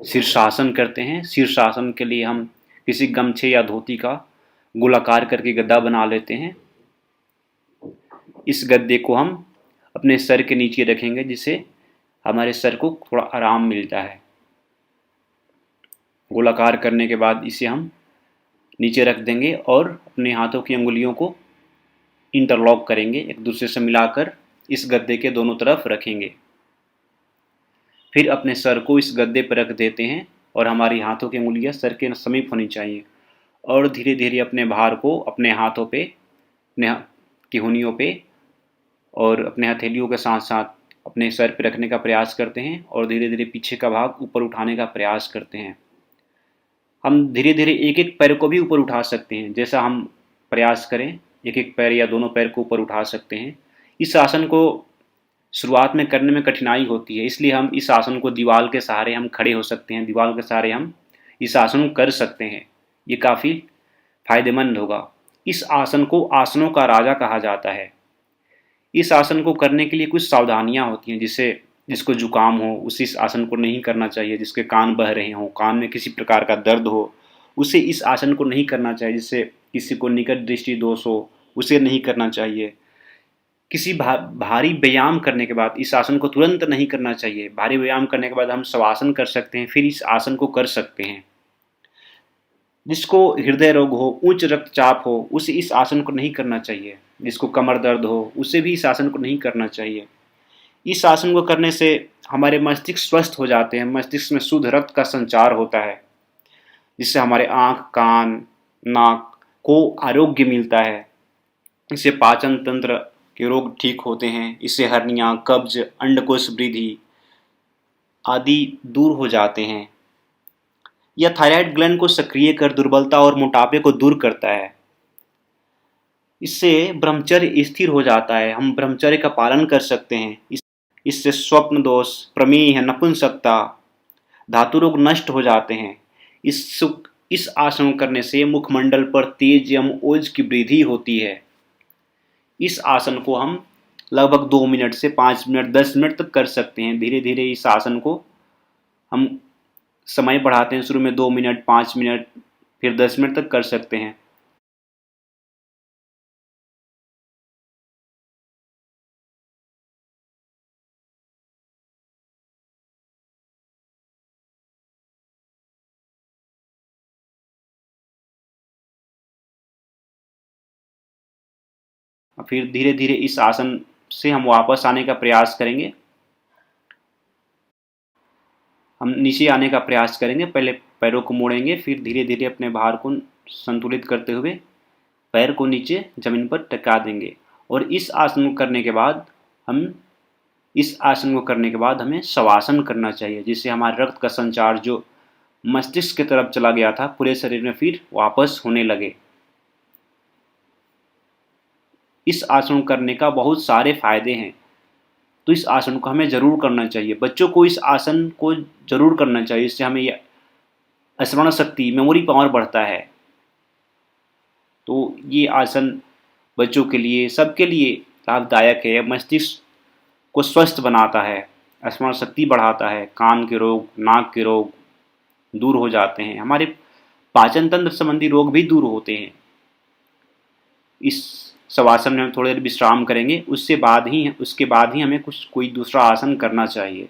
शीर्षासन करते हैं। शीर्षासन के लिए हम किसी गमछे या धोती का गोलाकार करके गद्दा बना लेते हैं। इस गद्दे को हम अपने सर के नीचे रखेंगे, जिससे हमारे सर को थोड़ा आराम मिलता है। गोलाकार करने के बाद इसे हम नीचे रख देंगे और अपने हाथों की अंगुलियों को इंटरलॉक करेंगे, एक दूसरे से मिलाकर इस गद्दे के दोनों तरफ रखेंगे। फिर अपने सर को इस गद्दे पर रख देते हैं और हमारी हाथों की अंगुलियां सर के समीप होनी चाहिए, और धीरे धीरे अपने भार को अपने हाथों पे, अपने किहुनियों पे और अपने हथेलियों के साथ साथ अपने सर पे रखने का प्रयास करते हैं और धीरे धीरे पीछे का भाग ऊपर उठाने का प्रयास करते हैं। हम धीरे धीरे एक एक पैर को भी ऊपर उठा सकते हैं। जैसा हम प्रयास करें, एक एक पैर या दोनों पैर को ऊपर उठा सकते हैं। इस आसन को शुरुआत में करने में कठिनाई होती है, इसलिए हम इस आसन को दीवार के सहारे हम खड़े हो सकते हैं, दीवार के सहारे हम इस आसन को कर सकते हैं। ये काफ़ी फायदेमंद होगा। इस आसन को आसनों का राजा कहा जाता है। इस आसन को करने के लिए कुछ सावधानियां होती हैं, जिसको जुकाम हो उसे इस आसन को नहीं करना चाहिए। जिसके कान बह रहे हों, कान में किसी प्रकार का दर्द हो, उसे इस आसन को नहीं करना चाहिए। जिससे किसी को निकट दृष्टि दोष हो, उसे नहीं करना चाहिए। किसी भारी व्यायाम करने के बाद इस आसन को तुरंत नहीं करना चाहिए। भारी व्यायाम करने के बाद हम शवासन कर सकते हैं, फिर इस आसन को कर सकते हैं। जिसको हृदय रोग हो, उच्च रक्तचाप हो, उसे इस आसन को नहीं करना चाहिए। जिसको कमर दर्द हो, उसे भी इस आसन को नहीं करना चाहिए। इस आसन को करने से हमारे मस्तिष्क स्वस्थ हो जाते हैं, मस्तिष्क में शुद्ध रक्त का संचार होता है, जिससे हमारे आँख, कान, नाक को आरोग्य मिलता है। इससे पाचन तंत्र के रोग ठीक होते हैं। इससे हर्निया, कब्ज, अंडकोश वृद्धि आदि दूर हो जाते हैं। यह थायराइड ग्लैंड को सक्रिय कर दुर्बलता और मोटापे को दूर करता है। इससे ब्रह्मचर्य स्थिर हो जाता है, हम ब्रह्मचर्य का पालन कर सकते हैं। इससे स्वप्न दोष, प्रमेह, नपुंसकता, धातु रोग नष्ट हो जाते हैं। इस आसन करने से मुखमंडल पर तेज एवं ओज की वृद्धि होती है। इस आसन को हम लगभग 2 मिनट से 5 मिनट, 10 मिनट तक कर सकते हैं। धीरे धीरे इस आसन को हम समय बढ़ाते हैं। शुरू में 2 मिनट, 5 मिनट, फिर 10 मिनट तक कर सकते हैं। फिर धीरे धीरे इस आसन से हम वापस आने का प्रयास करेंगे। हम नीचे आने का प्रयास करेंगे। पहले पैरों को मोड़ेंगे, फिर धीरे धीरे अपने भार को संतुलित करते हुए पैर को नीचे जमीन पर टिका देंगे। और इस आसन को करने के बाद हमें शवासन करना चाहिए, जिससे हमारे रक्त का संचार जो मस्तिष्क की तरफ चला गया था, पूरे शरीर में फिर वापस होने लगे। इस आसन करने का बहुत सारे फायदे हैं, तो इस आसन को हमें ज़रूर करना चाहिए। बच्चों को इस आसन को ज़रूर करना चाहिए। इससे हमें स्मरण शक्ति, मेमोरी पावर बढ़ता है। तो ये आसन बच्चों के लिए, सबके लिए लाभदायक है। मस्तिष्क को स्वस्थ बनाता है, स्मरण शक्ति बढ़ाता है, कान के रोग, नाक के रोग दूर हो जाते हैं, हमारे पाचन तंत्र संबंधी रोग भी दूर होते हैं। इस शवासन में हम थोड़ी देर विश्राम करेंगे, उसके बाद ही हमें कोई दूसरा आसन करना चाहिए।